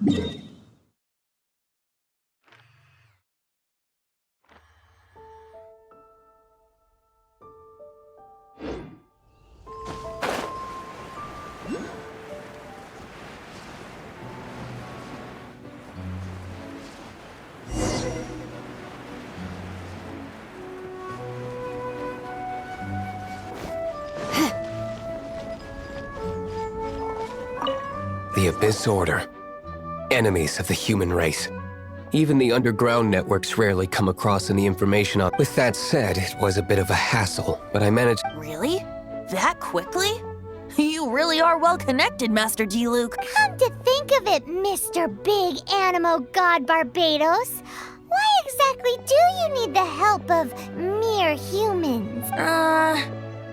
The Abyss Order. Enemies of the human race. Even the underground networks rarely come across any information on. With that said, it was a bit of a hassle, but I managed. Really? That quickly? You really are well connected, Master D-Luke. Come to think of it, Mr. Big Animo God Barbados, why exactly do you need the help of mere humans? How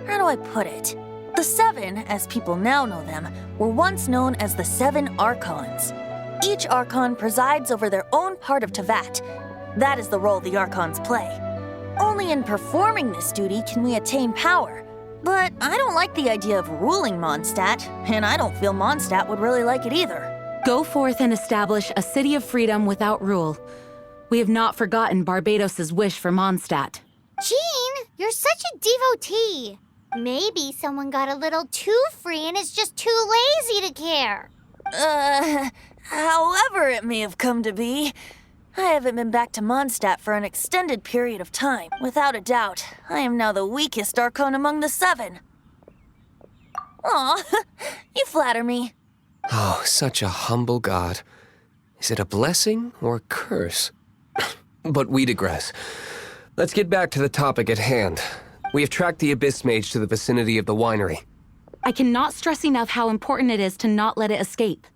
do I put it? The Seven, as people now know them, were once known as the Seven Archons. Each Archon presides over their own part of Teyvat. That is the role the Archons play. Only in performing this duty can we attain power. But I don't like the idea of ruling Mondstadt, and I don't feel Mondstadt would really like it either. Go forth and establish a city of freedom without rule. We have not forgotten Barbados' wish for Mondstadt. Jean, you're such a devotee. Maybe someone got a little too free and is just too lazy to care. However it may have come to be, I haven't been back to Mondstadt for an extended period of time. Without a doubt, I am now the weakest Archon among the Seven. Aw, you flatter me. Oh, such a humble god. Is it a blessing or a curse? But we digress. Let's get back to the topic at hand. We have tracked the Abyss Mage to the vicinity of the winery. I cannot stress enough how important it is to not let it escape.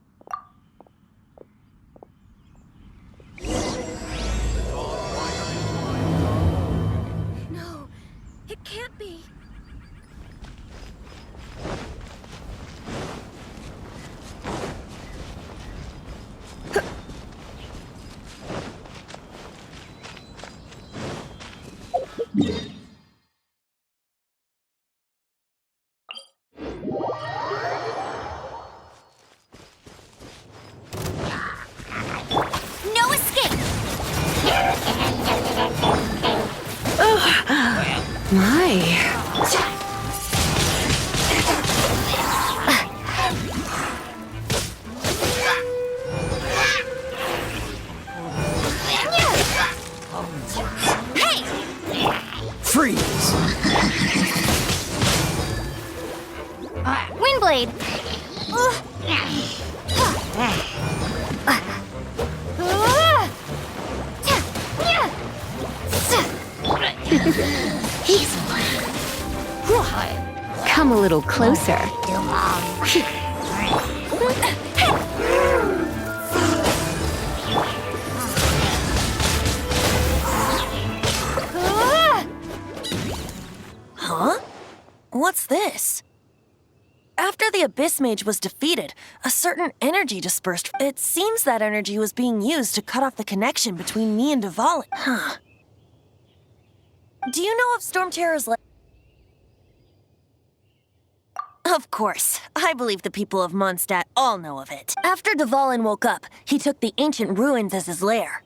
No, it can't be. No escape! My. Freeze! Windblade! Come a little closer. Huh? What's this? After the Abyss Mage was defeated, a certain energy dispersed. It seems that energy was being used to cut off the connection between me and Dvalin. Huh. Do you know of Storm Terror's Of course. I believe the people of Mondstadt all know of it. After Dvalin woke up, he took the ancient ruins as his lair.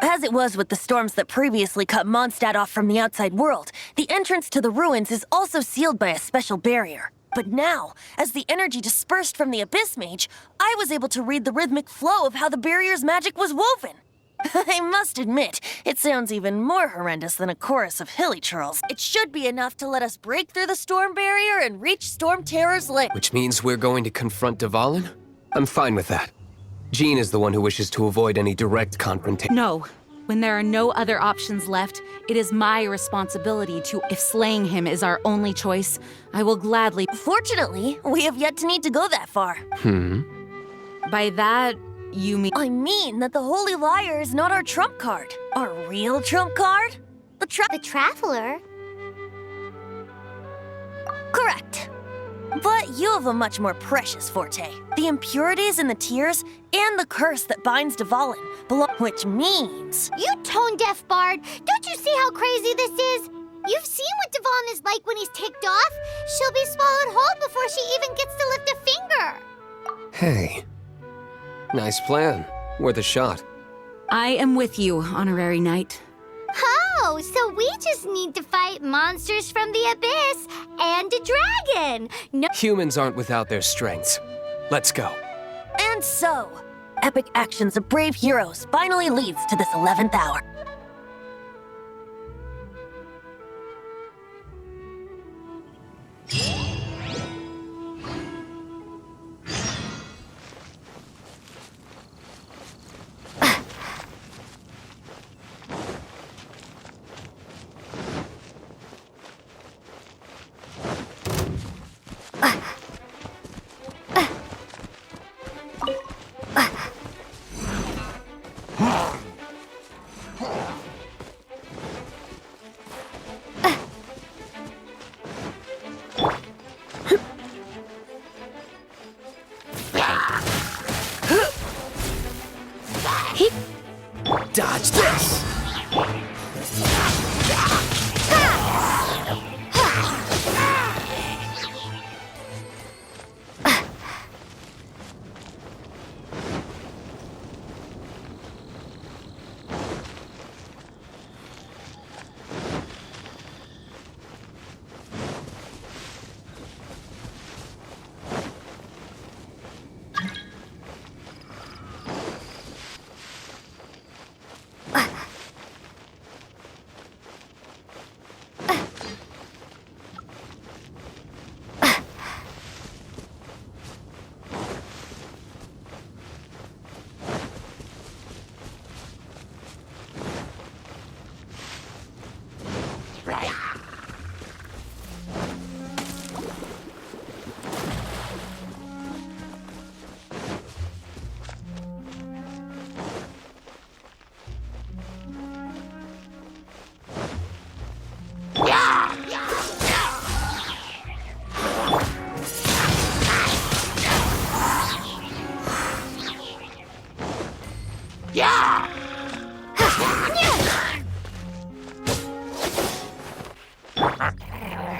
As it was with the storms that previously cut Mondstadt off from the outside world, the entrance to the ruins is also sealed by a special barrier. But now, as the energy dispersed from the Abyss Mage, I was able to read the rhythmic flow of how the barrier's magic was woven. I must admit, it sounds even more horrendous than a chorus of hilly churls. It should be enough to let us break through the storm barrier and reach Storm Terror's lair. Which means we're going to confront Dvalin? I'm fine with that. Jean is the one who wishes to avoid any direct confrontation. No. When there are no other options left, it is my responsibility to. If slaying him is our only choice, I will gladly. Fortunately, we have yet to need to go that far. By that, you mean. I mean that the Holy Liar is not our trump card. Our real trump card? The Traveler? Correct. But you have a much more precious forte. The impurities in the tears and the curse that binds Dvalin belong, which means... You tone-deaf bard! Don't you see how crazy this is? You've seen what Dvalin is like when he's ticked off. She'll be swallowed whole before she even gets to lift a finger. Hey. Nice plan. Worth a shot. I am with you, Honorary Knight. Oh, so we just need to fight monsters from the abyss and a dragon. No. Humans aren't without their strengths. Let's go. And so, epic actions of brave heroes finally leads to this 11th hour. Dodge this!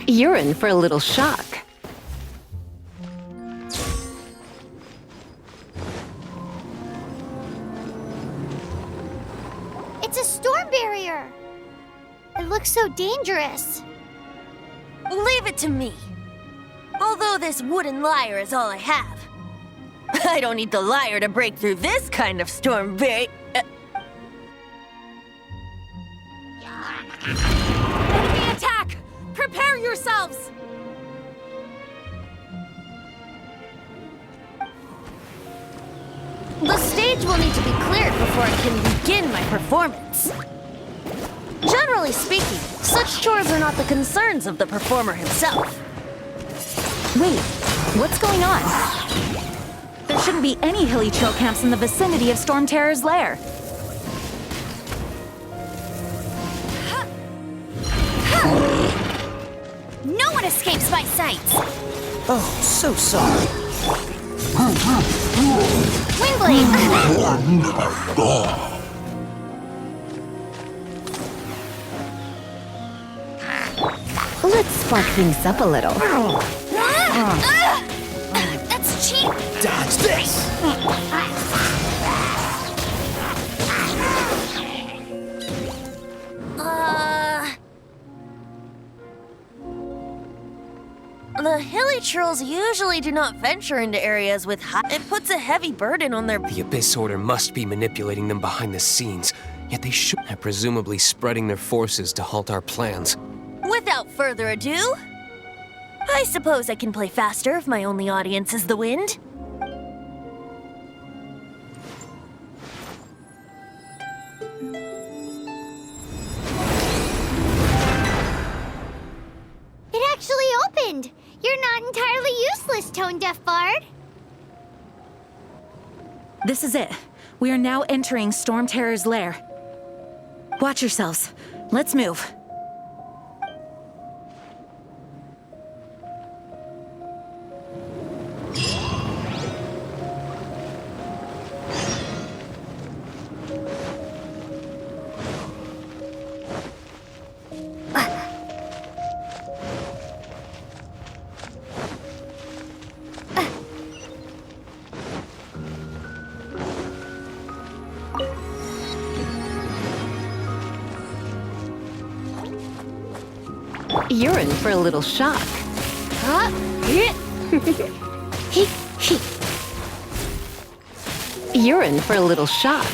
You're in for a little shock. It's a storm barrier. It looks so dangerous. Leave it to me. Although this wooden lyre is all I have. I don't need the lyre to break through this kind of storm barrier. Enemy attack! Prepare yourselves! The stage will need to be cleared before I can begin my performance. Generally speaking, such chores are not the concerns of the performer himself. Wait, what's going on? There shouldn't be any hilly trail camps in the vicinity of Storm Terror's lair. No one escapes my sight! Oh, so sorry. Windblade! Let's spark things up a little. That's cheap! Dodge this! The hilly trolls usually do not venture into areas with high. It puts a heavy burden on their. The Abyss Order must be manipulating them behind the scenes, yet they should have presumably spreading their forces to halt our plans. Without further ado, I suppose I can play faster if my only audience is the wind. It actually opened! You're not entirely useless, Tone Deaf Bard. This is it. We are now entering Storm Terror's lair. Watch yourselves. Let's move. You're in for a little shock. You're in for a little shock.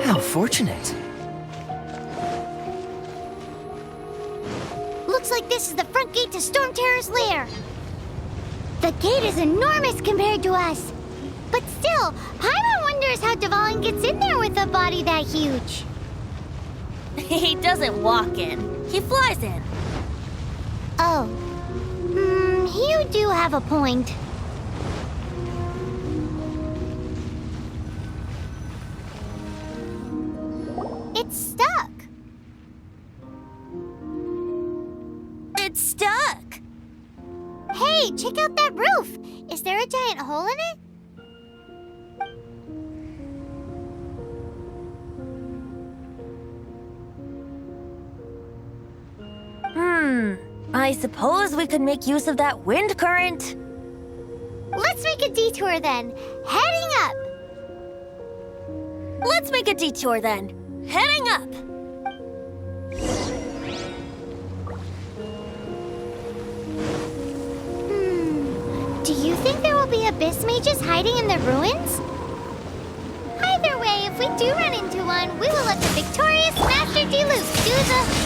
How fortunate. Looks like this is the front gate to Storm Terror's lair. The gate is enormous compared to us. But still, Paimon wonders how Dvalin gets in there with a body that huge. He doesn't walk in. He flies in. Oh. You do have a point. It's stuck. It's stuck. Hey, check out that roof. Is there a giant hole in it? I suppose we could make use of that wind current. Let's make a detour then. Heading up. Let's make a detour then. Heading up. Do you think there will be abyss mages hiding in the ruins? Either way, if we do run into one, we will let the victorious Master D-Luke do the...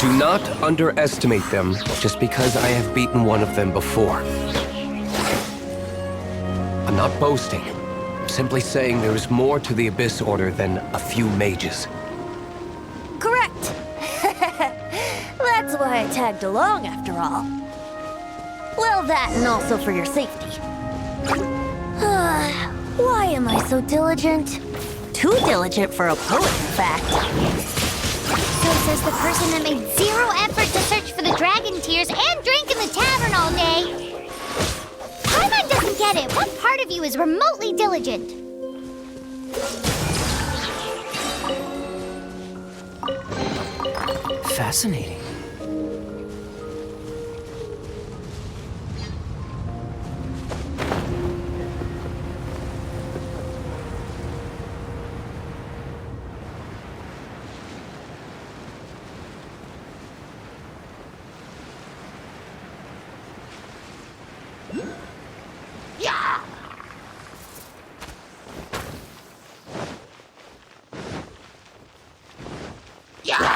Do not underestimate them just because I have beaten one of them before. I'm not boasting. I'm simply saying there is more to the Abyss Order than a few mages. Correct. That's why I tagged along after all. Well, that and also for your safety. Why am I so diligent? Too diligent for a poet, in fact. So says the person that made zero effort to search for the dragon tears and drank in the tavern all day. Paimon doesn't get it. What part of you is remotely diligent? Fascinating.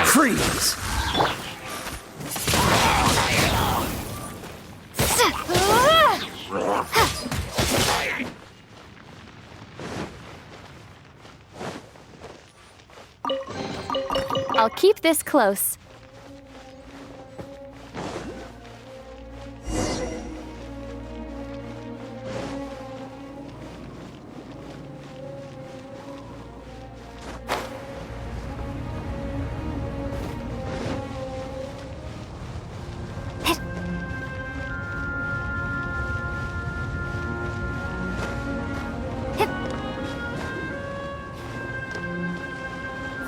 Freeze! I'll keep this close.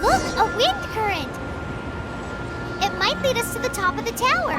Look, a wind current! It might lead us to the top of the tower.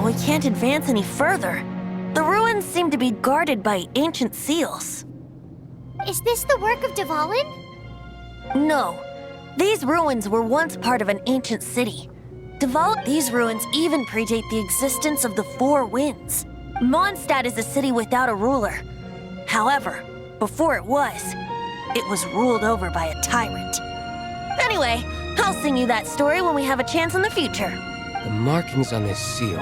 We can't advance any further. The ruins seem to be guarded by ancient seals. Is this the work of Dvalin? No. These ruins were once part of an ancient city. These ruins even predate the existence of the Four Winds. Mondstadt is a city without a ruler. However, Before it was ruled over by a tyrant. Anyway, I'll sing you that story when we have a chance in the future. The markings on this seal.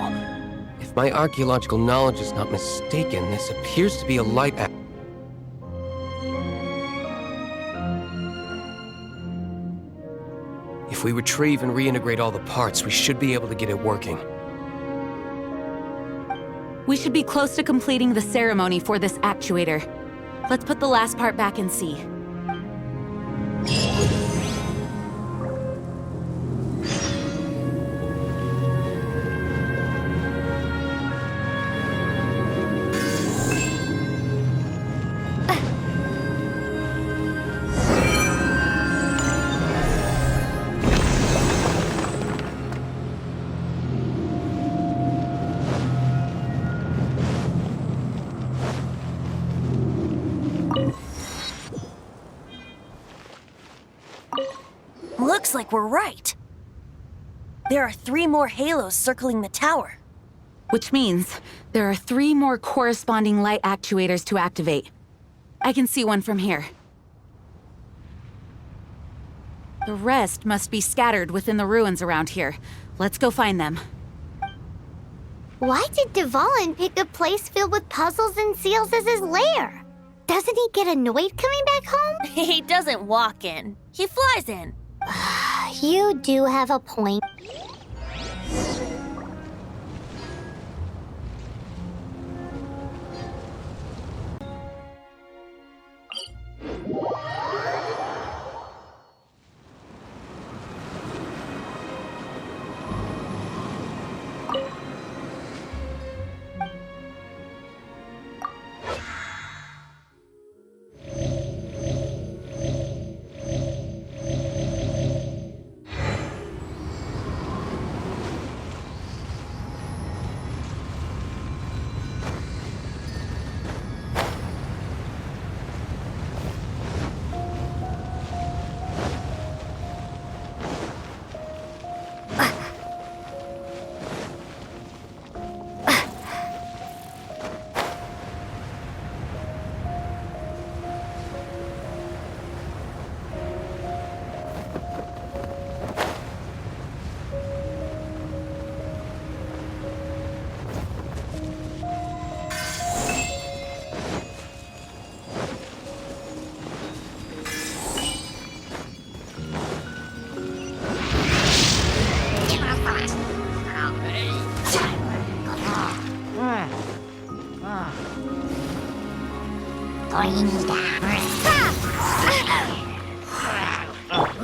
If my archaeological knowledge is not mistaken, this appears to be a light If we retrieve and reintegrate all the parts, we should be able to get it working. We should be close to completing the ceremony for this actuator. Let's put the last part back and see. Looks like we're right. There are 3 more halos circling the tower. Which means there are 3 more corresponding light actuators to activate. I can see one from here. The rest must be scattered within the ruins around here. Let's go find them. Why did Dvalin pick a place filled with puzzles and seals as his lair? Doesn't he get annoyed coming back home? He doesn't walk in. He flies in. You do have a point.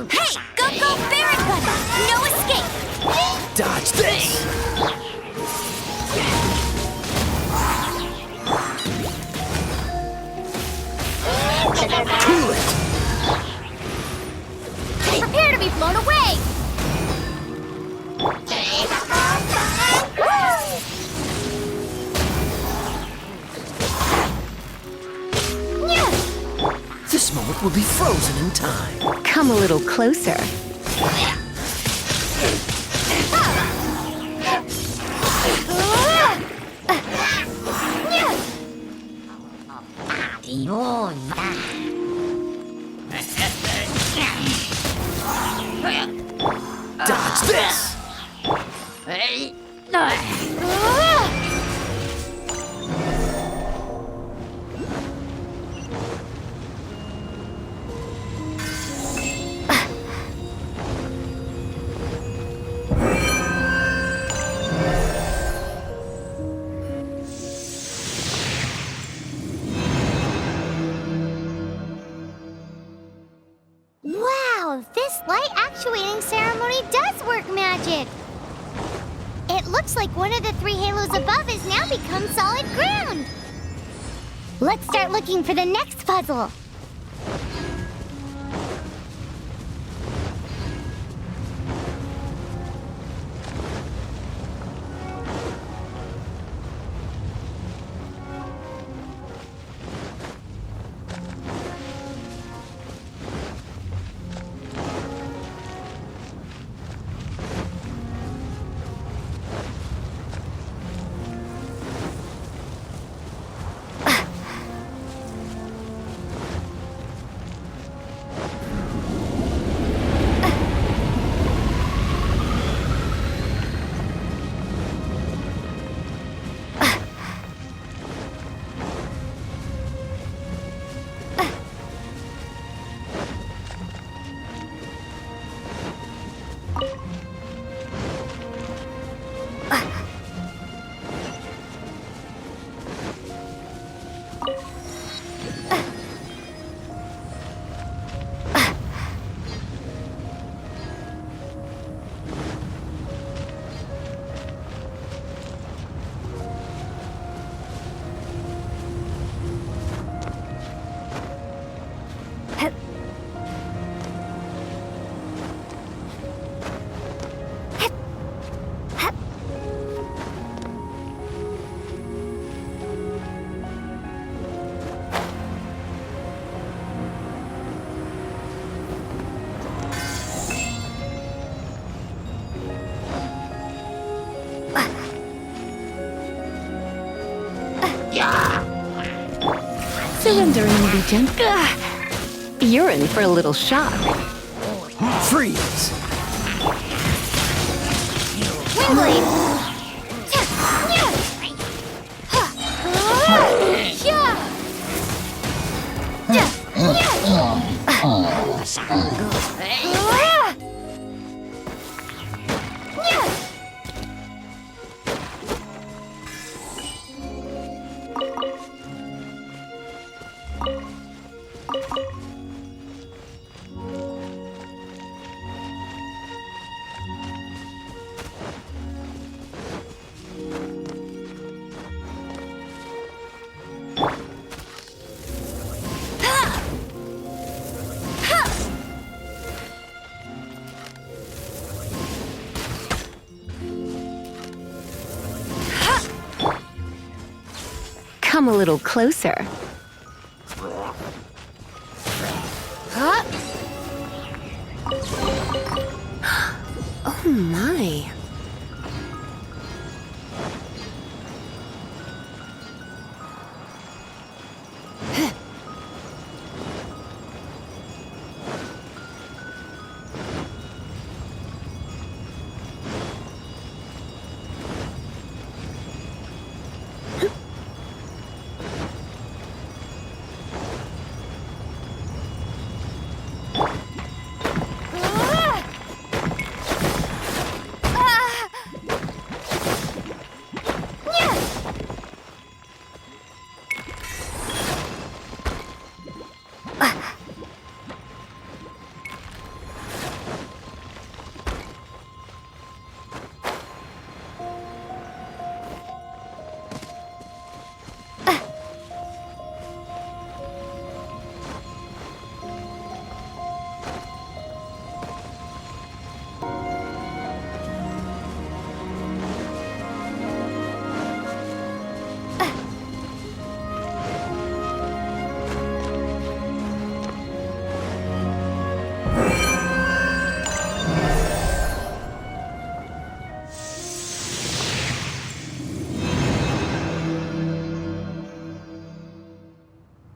Hey, go, Barret Gunner! No escape! Dodge this! Cool it! Prepare to be blown away! This moment will be frozen in time. Come a little closer. Dodge this! Wow, this light actuating ceremony does work magic! It looks like one of the 3 halos above has now become solid ground! Let's start looking for the next puzzle! Surrendering will be gentle. You're in for a little shock. Freeze! Windblade! Come a little closer. Oh my.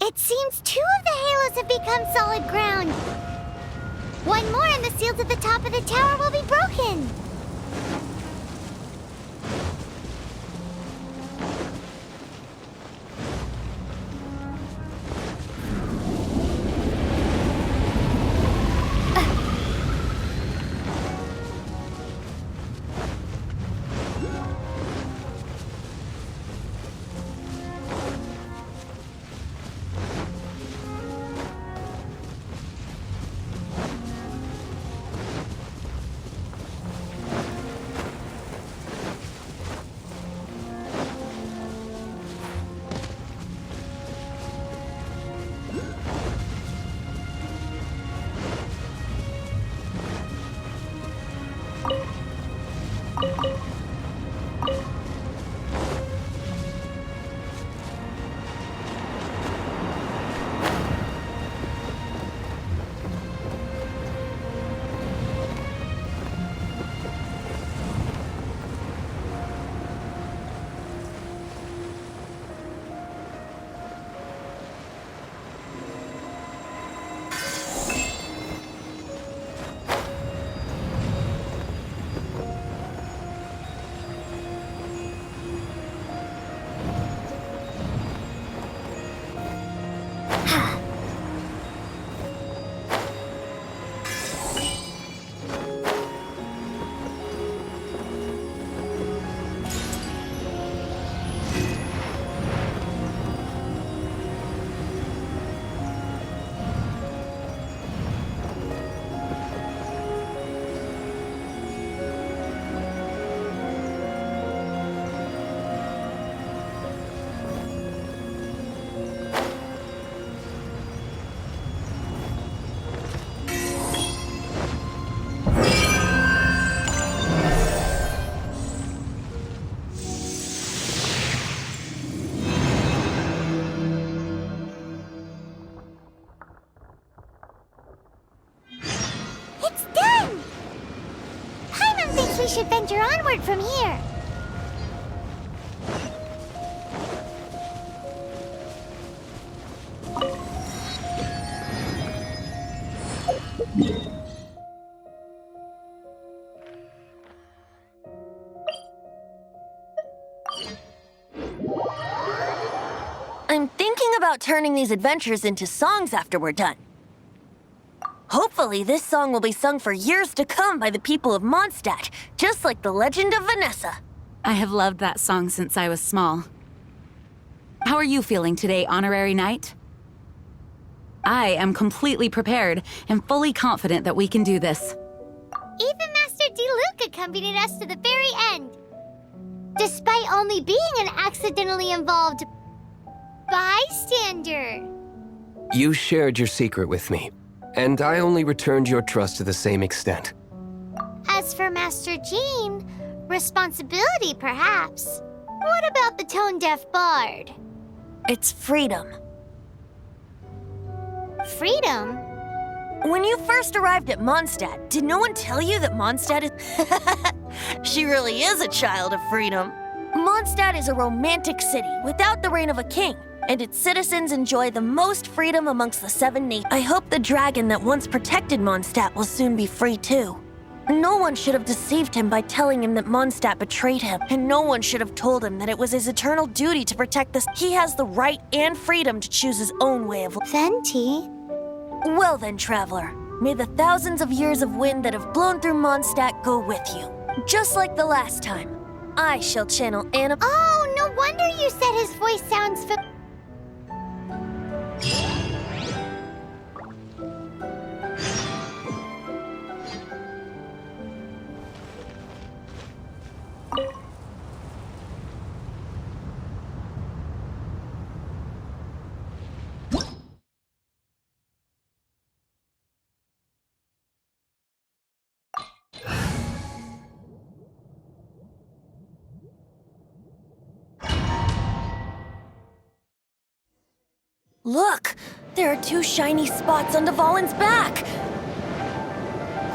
It seems 2 of the halos have become solid ground. One more and the seals at the top of the tower will be broken. should venture onward from here. I'm thinking about turning these adventures into songs after we're done. Hopefully, this song will be sung for years to come by the people of Mondstadt, just like the legend of Vanessa. I have loved that song since I was small. How are you feeling today, Honorary Knight? I am completely prepared and fully confident that we can do this. Even Master Diluc accompanied us to the very end. Despite only being an accidentally involved bystander. You shared your secret with me, and I only returned your trust to the same extent. As for Master Jean, responsibility perhaps. What about the tone-deaf bard? It's freedom. Freedom? When you first arrived at Mondstadt, did no one tell you that Mondstadt is... She really is a child of freedom. Mondstadt is a romantic city without the reign of a king, and its citizens enjoy the most freedom amongst the 7 nations. I hope the dragon that once protected Mondstadt will soon be free too. No one should have deceived him by telling him that Mondstadt betrayed him, and no one should have told him that it was his eternal duty to protect this. He has the right and freedom to choose his own way of life. Venti? Well then, traveler, may the thousands of years of wind that have blown through Mondstadt go with you. Just like the last time, I shall channel Anna. Oh, no wonder you said his voice sounds Look! There are 2 shiny spots on Dvalin's back!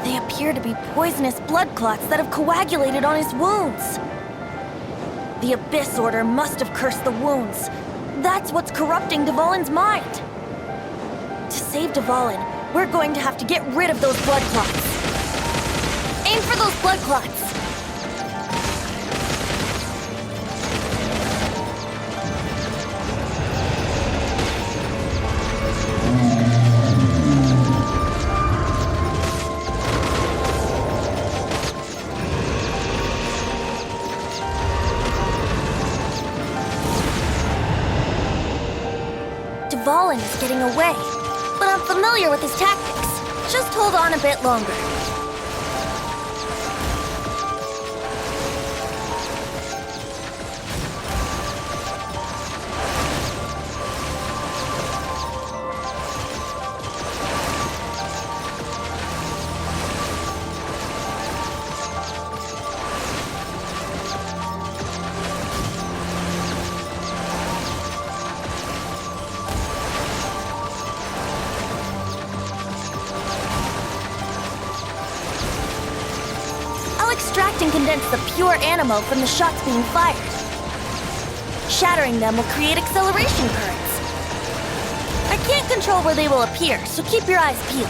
They appear to be poisonous blood clots that have coagulated on his wounds. The Abyss Order must have cursed the wounds. That's what's corrupting Dvalin's mind. To save Dvalin, we're going to have to get rid of those blood clots. Aim for those blood clots! Dvalin is getting away, but I'm familiar with his tactics. Just hold on a bit longer. Extract and condense the pure animo from the shots being fired. Shattering them will create acceleration currents. I can't control where they will appear, so keep your eyes peeled.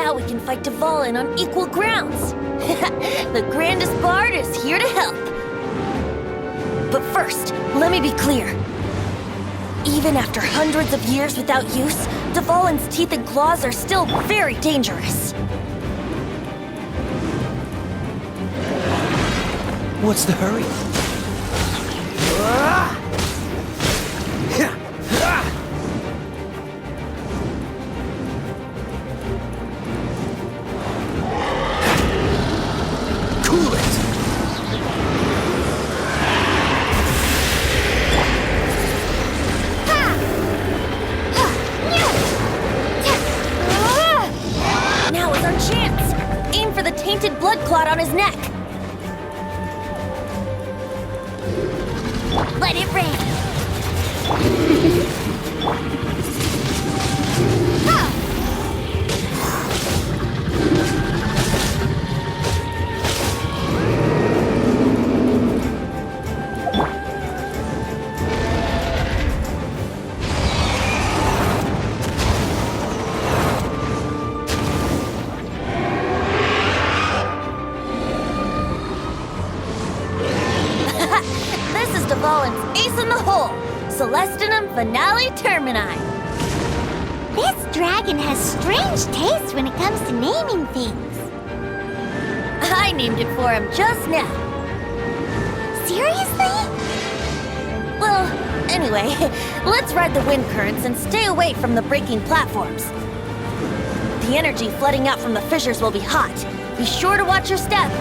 Now we can fight Dvalin on equal grounds. The grandest bard is here to help. But first, let me be clear. Even after hundreds of years without use, Dvalin's teeth and claws are still very dangerous. What's the hurry? Cool it! Now is our chance! Aim for the tainted blood clot on his neck. Let it rain. Celestinum Finale Termini. This dragon has strange taste when it comes to naming things. I named it for him just now. Seriously? Well, anyway, let's ride the wind currents and stay away from the breaking platforms. The energy flooding out from the fissures will be hot. Be sure to watch your step.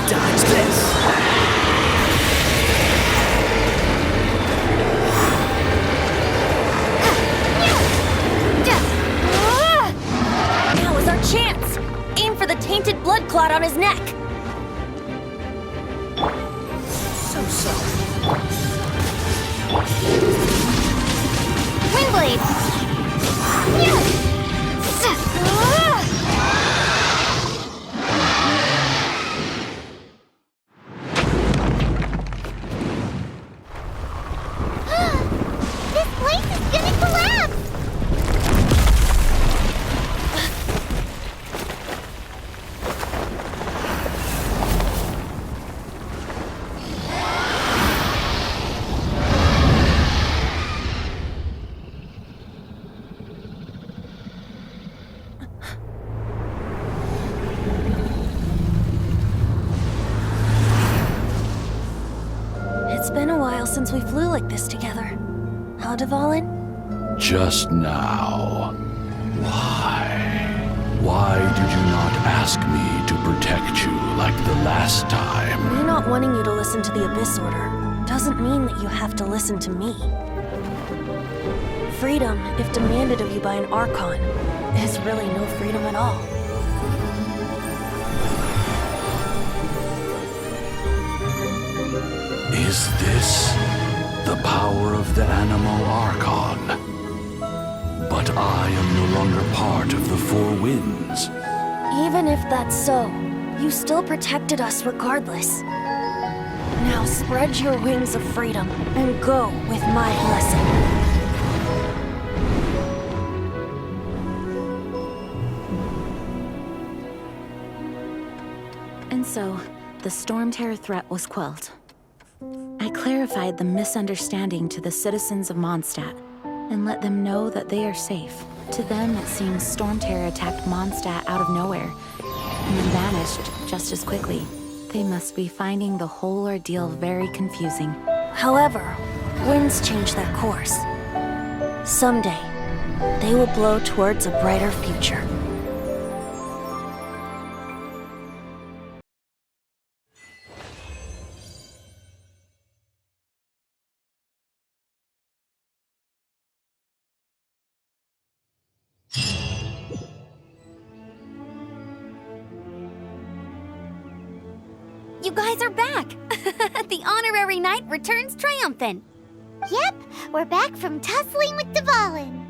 Dodge this! Now is our chance! Aim for the tainted blood clot on his neck! So. Windblade! It's been a while since we flew like this together. Huh, Dvalin? Just now. Why? Why did you not ask me to protect you like the last time? Me not wanting you to listen to the Abyss Order doesn't mean that you have to listen to me. Freedom, if demanded of you by an Archon, is really no freedom at all. Is this the power of the Animal Archon? But I am no longer part of the Four Winds. Even if that's so, you still protected us regardless. Now spread your wings of freedom and go with my blessing. And so, the Storm Terror threat was quelled. I clarified the misunderstanding to the citizens of Mondstadt and let them know that they are safe. To them, it seems Storm Terror attacked Mondstadt out of nowhere and then vanished just as quickly. They must be finding the whole ordeal very confusing. However, winds change their course. Someday, they will blow towards a brighter future. You guys are back! The honorary knight returns triumphant. Yep, we're back from tussling with Dvalin.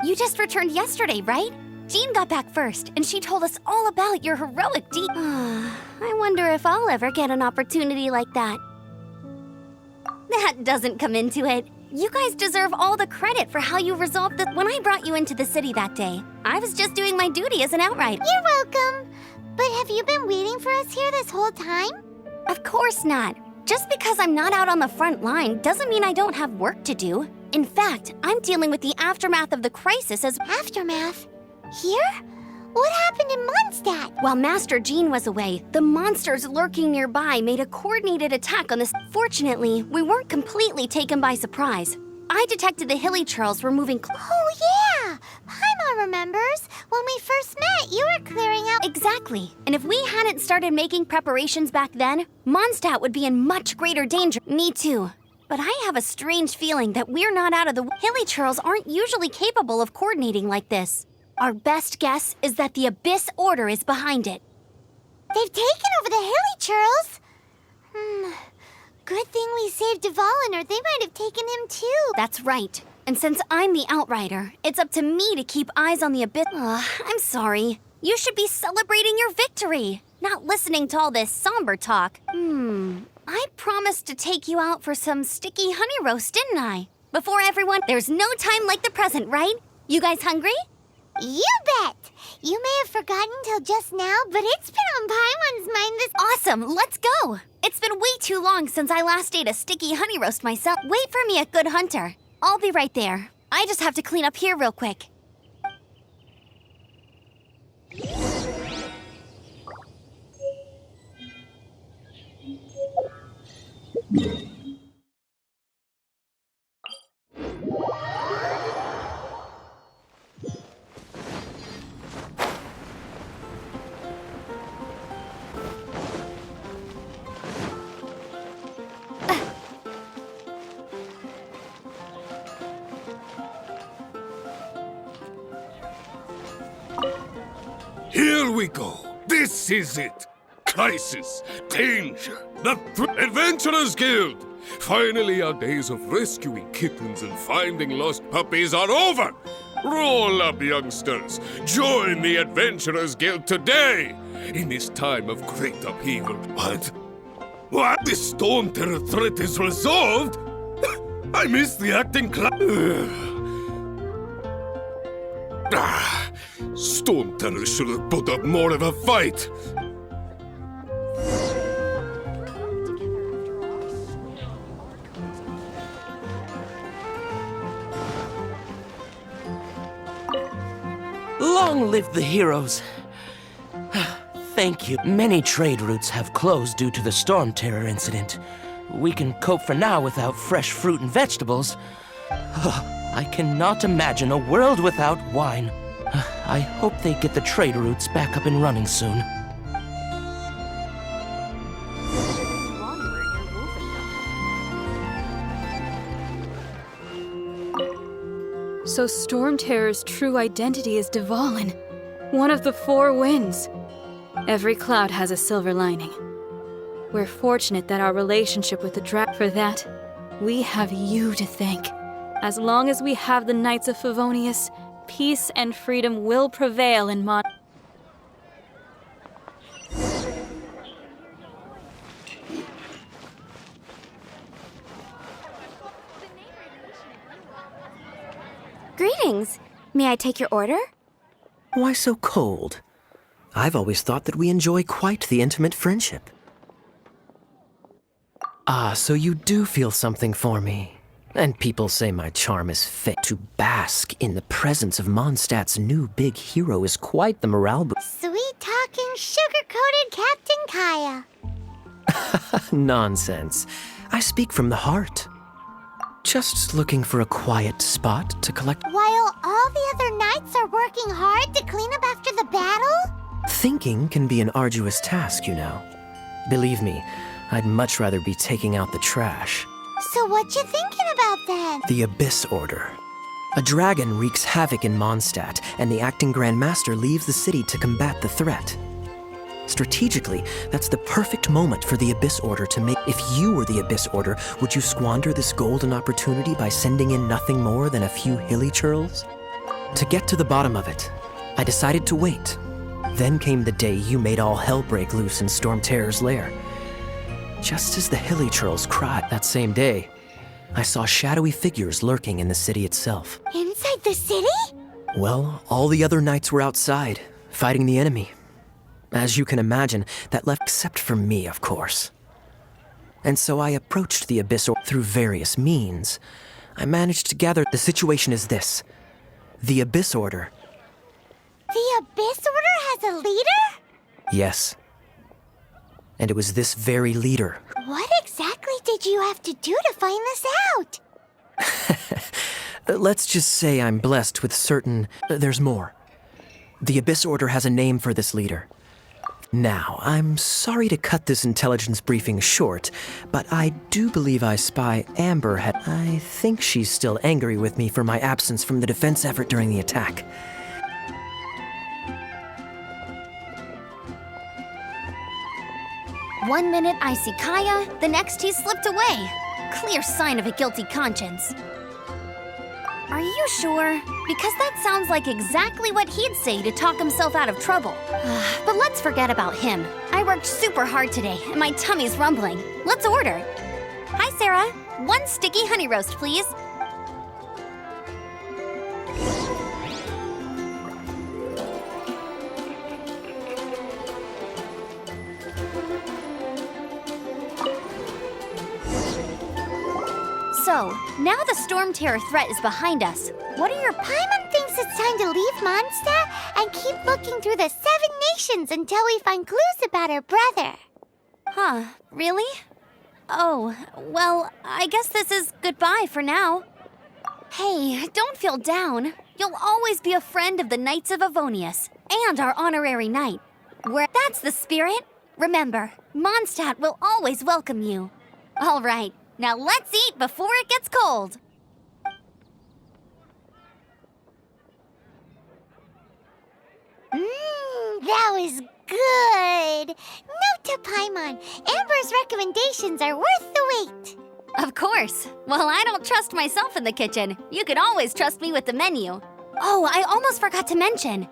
You just returned yesterday, right? Jean got back first, and she told us all about your heroic deed. I wonder if I'll ever get an opportunity like that. That doesn't come into it. You guys deserve all the credit for how you resolved this. When I brought you into the city that day, I was just doing my duty as an outrider. You're welcome. But have you been waiting for us here this whole time? Of course not. Just because I'm not out on the front line doesn't mean I don't have work to do. In fact, I'm dealing with the aftermath of the crisis as— Aftermath? Here? What happened in Mondstadt? While Master Jean was away, the monsters lurking nearby made a coordinated attack on this. Fortunately, we weren't completely taken by surprise. I detected the hilly churls were moving. Oh, yeah! Paimon remembers. When we first met, you were clearing out— Exactly. And if we hadn't started making preparations back then, Mondstadt would be in much greater danger. Me too. But I have a strange feeling that we're not out of the— Hilly churls aren't usually capable of coordinating like this. Our best guess is that the Abyss Order is behind it. They've taken over the hilly churls? Good thing we saved Dvalin, or they might have taken him too. That's right. And since I'm the Outrider, it's up to me to keep eyes on the Abyss. I'm sorry. You should be celebrating your victory, not listening to all this somber talk. I promised to take you out for some sticky honey roast, didn't I? Before everyone— There's no time like the present, right? You guys hungry? You bet! You may have forgotten till just now, but it's been on Paimon's mind this— Awesome, let's go! It's been way too long since I last ate a sticky honey roast myself. Wait for me at Good Hunter. I'll be right there. I just have to clean up here real quick. Here we go. This is it. Crisis, danger, the Adventurers Guild. Finally, our days of rescuing kittens and finding lost puppies are over. Roll up, youngsters. Join the Adventurers Guild today in this time of great upheaval. What? What? The Storm Terror threat is resolved? I missed the acting class. Storm Terror should have put up more of a fight. Long live the heroes. Thank you. Many trade routes have closed due to the Storm Terror incident. We can cope for now without fresh fruit and vegetables. I cannot imagine a world without wine. I hope they get the trade routes back up and running soon. So Storm Terror's true identity is Dvalin, one of the four winds. Every cloud has a silver lining. We're fortunate that our relationship with the dragon. For that, we have you to thank. As long as we have the Knights of Favonius, peace and freedom will prevail in Mon— Greetings. May I take your order? Why so cold? I've always thought that we enjoy quite the intimate friendship. Ah, so you do feel something for me. And people say my charm is fit. To bask in the presence of Mondstadt's new big hero is quite the morale boost. Sweet-talking, sugar-coated Captain Kaya. Nonsense. I speak from the heart. Just looking for a quiet spot to collect— While all the other knights are working hard to clean up after the battle? Thinking can be an arduous task, you know. Believe me, I'd much rather be taking out the trash. So what you thinking about then? The Abyss Order. A dragon wreaks havoc in Mondstadt, and the acting Grand Master leaves the city to combat the threat. Strategically, that's the perfect moment for the Abyss Order to make— If you were the Abyss Order, would you squander this golden opportunity by sending in nothing more than a few hilly churls? To get to the bottom of it, I decided to wait. Then came the day you made all hell break loose in Storm Terror's lair. Just as the hilly churls cried that same day, I saw shadowy figures lurking in the city itself. Inside the city? Well, all the other knights were outside, fighting the enemy. As you can imagine, that left except for me, of course. And so I approached the Abyss Order through various means. I managed to gather the situation is this. The Abyss Order. The Abyss Order has a leader? Yes. And it was this very leader. What exactly did you have to do to find this out? Let's just say I'm blessed with certain... there's more. The Abyss Order has a name for this leader. Now, I'm sorry to cut this intelligence briefing short, but I do believe I spy Amber had... I think she's still angry with me for my absence from the defense effort during the attack. One minute I see Kaya, the next he's slipped away. Clear sign of a guilty conscience. Are you sure? Because that sounds like exactly what he'd say to talk himself out of trouble. But let's forget about him. I worked super hard today, and my tummy's rumbling. Let's order. Hi, Sarah. 1 sticky honey roast, please. So, now the Storm Terror threat is behind us. What are your... Paimon thinks it's time to leave Mondstadt and keep looking through the 7 nations until we find clues about her brother. Huh, really? Oh, well, I guess this is goodbye for now. Hey, don't feel down. You'll always be a friend of the Knights of Avonius and our honorary knight. That's the spirit. Remember, Mondstadt will always welcome you. All right. Now let's eat before it gets cold! That was good! Note to Paimon, Amber's recommendations are worth the wait. Of course. Well, I don't trust myself in the kitchen. You can always trust me with the menu. Oh, I almost forgot to mention.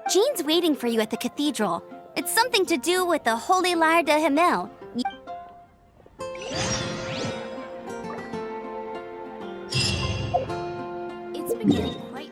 Jean's waiting for you at the cathedral. It's something to do with the Holy Lyre de Himmel. It's been getting quite...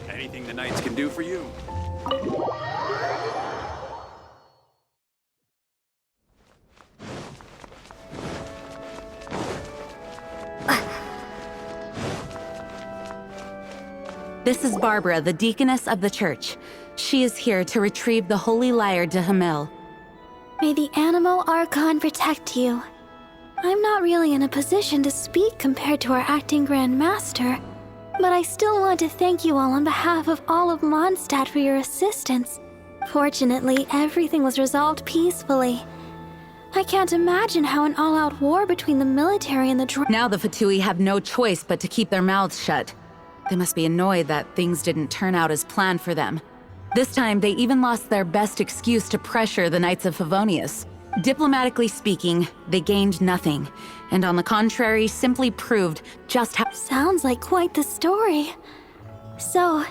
Anything the Knights can do for you? This is Barbara, the deaconess of the church. She is here to retrieve the Holy Lyre de Himmel. May the Animo Archon protect you. I'm not really in a position to speak compared to our acting Grand Master, but I still want to thank you all on behalf of all of Mondstadt for your assistance. Fortunately, everything was resolved peacefully. I can't imagine how an all-out war between the military and the Now the Fatui have no choice but to keep their mouths shut. They must be annoyed that things didn't turn out as planned for them. This time, they even lost their best excuse to pressure the Knights of Favonius. Diplomatically speaking, they gained nothing, and on the contrary, simply proved just how— Sounds like quite the story. So,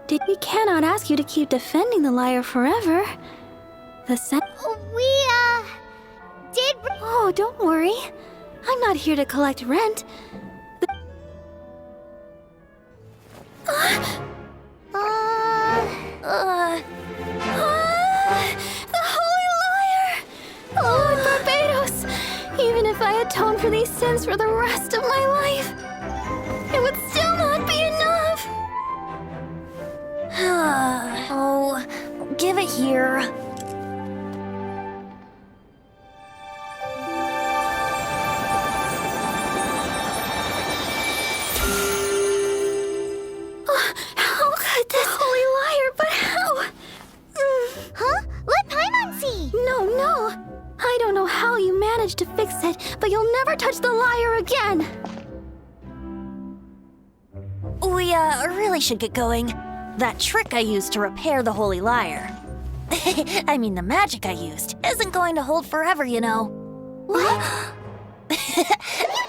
we cannot ask you to keep defending the lyre forever. Did... Oh, don't worry. I'm not here to collect rent. The Holy Lyre! Lord Barbados! Even if I atone for these sins for the rest of my life, it would still not be enough! Oh, give it here. managed to fix it, but you'll never touch the lyre again! We, really should get going. That trick I used to repair the Holy Lyre. I mean, the magic I used isn't going to hold forever, you know. What? You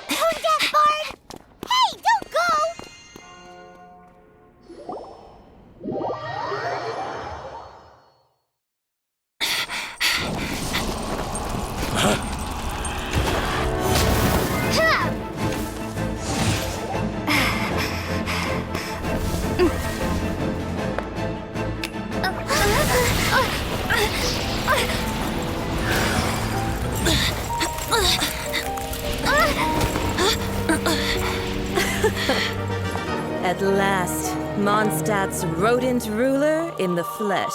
tone-deaf bard! Hey, don't go! At last, Mondstadt's rodent ruler in the flesh.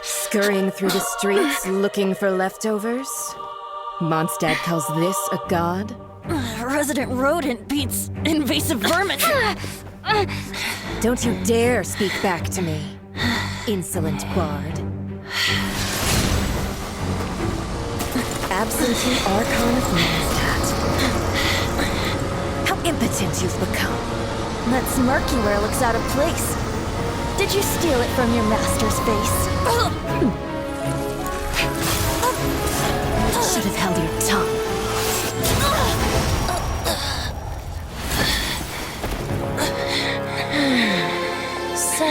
Scurrying through the streets looking for leftovers? Mondstadt calls this a god? Resident rodent beats invasive vermin. Don't you dare speak back to me, insolent bard. Absentee Archon of Mondstadt. How impotent you've become. That smirk you wear looks out of place. Did you steal it from your master's face? Should have held your tongue. So,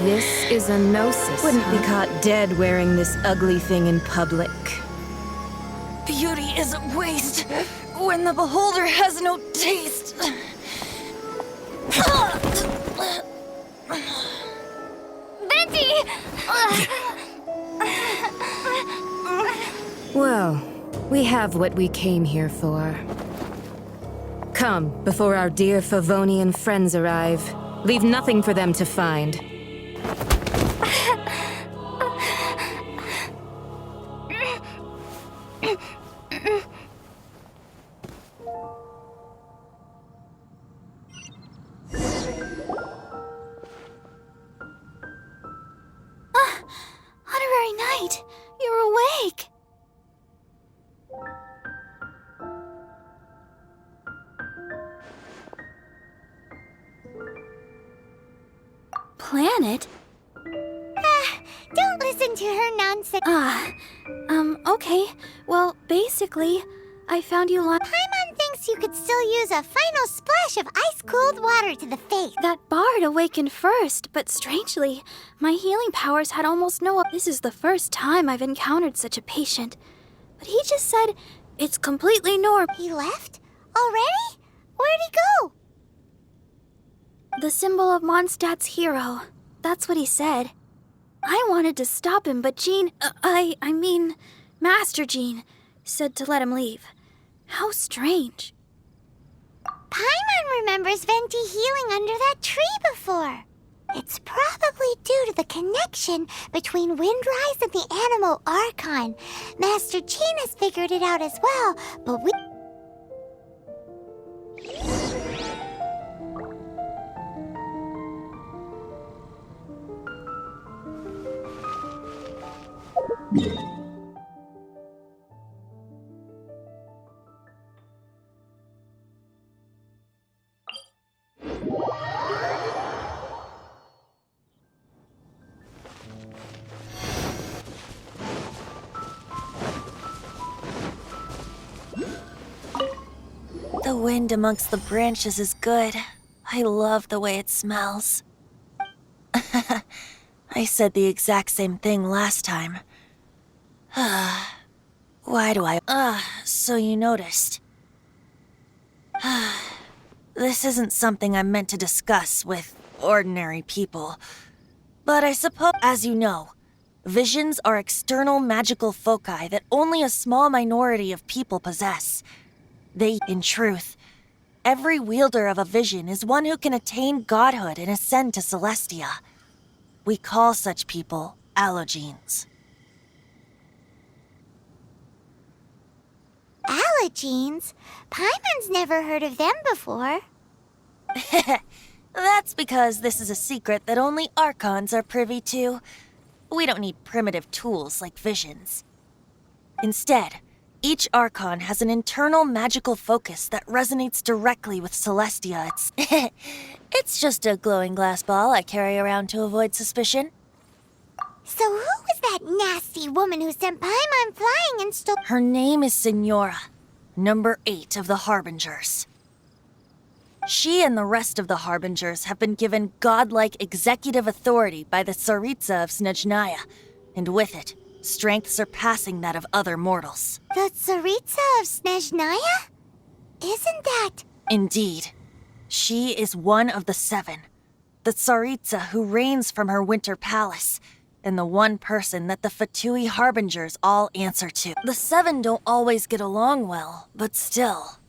this is a gnosis. Wouldn't be caught dead wearing this ugly thing in public. Beauty is a waste when the beholder has no taste. Venti! Well, we have what we came here for. Come, before our dear Favonian friends arrive. Leave nothing for them to find. Honorary Knight, you're awake! Planet? Don't listen to her nonsense. Okay. Well, basically, I found you Paimon thinks you could still use a final splash of ice-cold water to the face. That bard awakened first, but strangely, my healing powers had almost no... This is the first time I've encountered such a patient. But he just said, it's completely normal. He left? Already? Where'd he go? The symbol of Mondstadt's hero. That's what he said. I wanted to stop him, but Jean... I mean, Master Jean said to let him leave. How strange. Paimon remembers Venti healing under that tree before. It's probably due to the connection between Windrise and the Animal Archon. Master Jean has figured it out as well, but we... The wind amongst the branches is good. I love the way it smells. I said the exact same thing last time. Why do I... so you noticed. This isn't something I'm meant to discuss with ordinary people. But I suppose, as you know, visions are external magical foci that only a small minority of people possess. They, in truth, every wielder of a vision is one who can attain godhood and ascend to Celestia. We call such people allogenes. Allogenes? Paimon's never heard of them before. That's because this is a secret that only Archons are privy to. We don't need primitive tools like visions. Instead, each Archon has an internal magical focus that resonates directly with Celestia. It's just a glowing glass ball I carry around to avoid suspicion. So who was that nasty woman who sent Paimon flying and stole— Her name is Signora, number 8 of the Harbingers. She and the rest of the Harbingers have been given godlike executive authority by the Tsaritsa of Snezhnaya, and with it, strength surpassing that of other mortals. The Tsaritsa of Snezhnaya? Isn't that— Indeed. She is one of the 7, the Tsaritsa who reigns from her winter palace, and the one person that the Fatui Harbingers all answer to. The 7 don't always get along well, but still.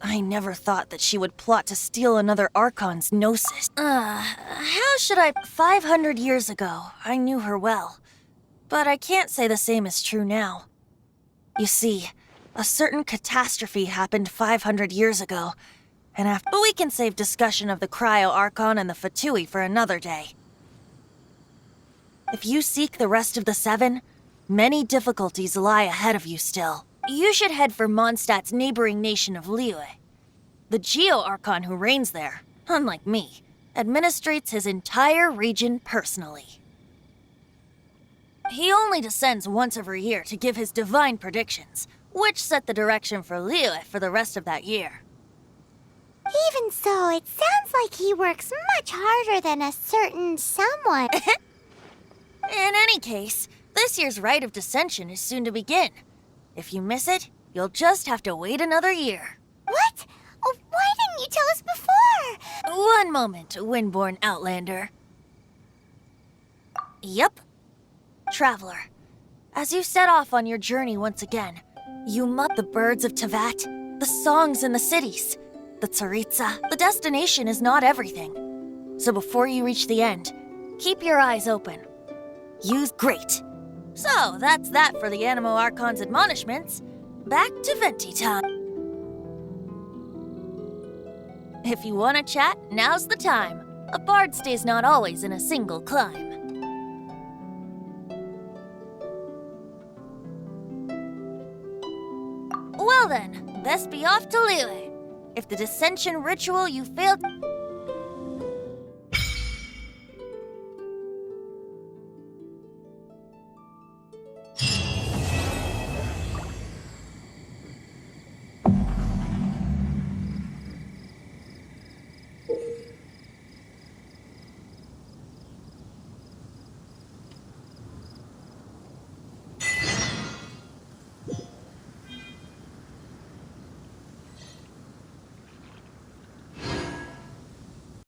I never thought that she would plot to steal another Archon's Gnosis. How should I— 500 years ago, I knew her well. But I can't say the same is true now. You see, a certain catastrophe happened 500 years ago, and after— we can save discussion of the Cryo Archon and the Fatui for another day. If you seek the rest of the 7, many difficulties lie ahead of you still. You should head for Mondstadt's neighboring nation of Liyue. The Geo-Archon who reigns there, unlike me, administrates his entire region personally. He only descends once every year to give his divine predictions, which set the direction for Liyue for the rest of that year. Even so, it sounds like he works much harder than a certain someone. In any case, this year's Rite of Dissension is soon to begin. If you miss it, you'll just have to wait another year. What? Oh, why didn't you tell us before? One moment, Windborn Outlander. Yep. Traveler, as you set off on your journey once again, you must the birds of Tevat, the songs in the cities, the Tsaritsa. The destination is not everything. So before you reach the end, keep your eyes open. Use great. So, that's that for the Animo Archon's admonishments. Back to Venti time. If you want to chat, now's the time. A bard stays not always in a single climb. Well then, best be off to Liyue. If the dissension ritual you failed—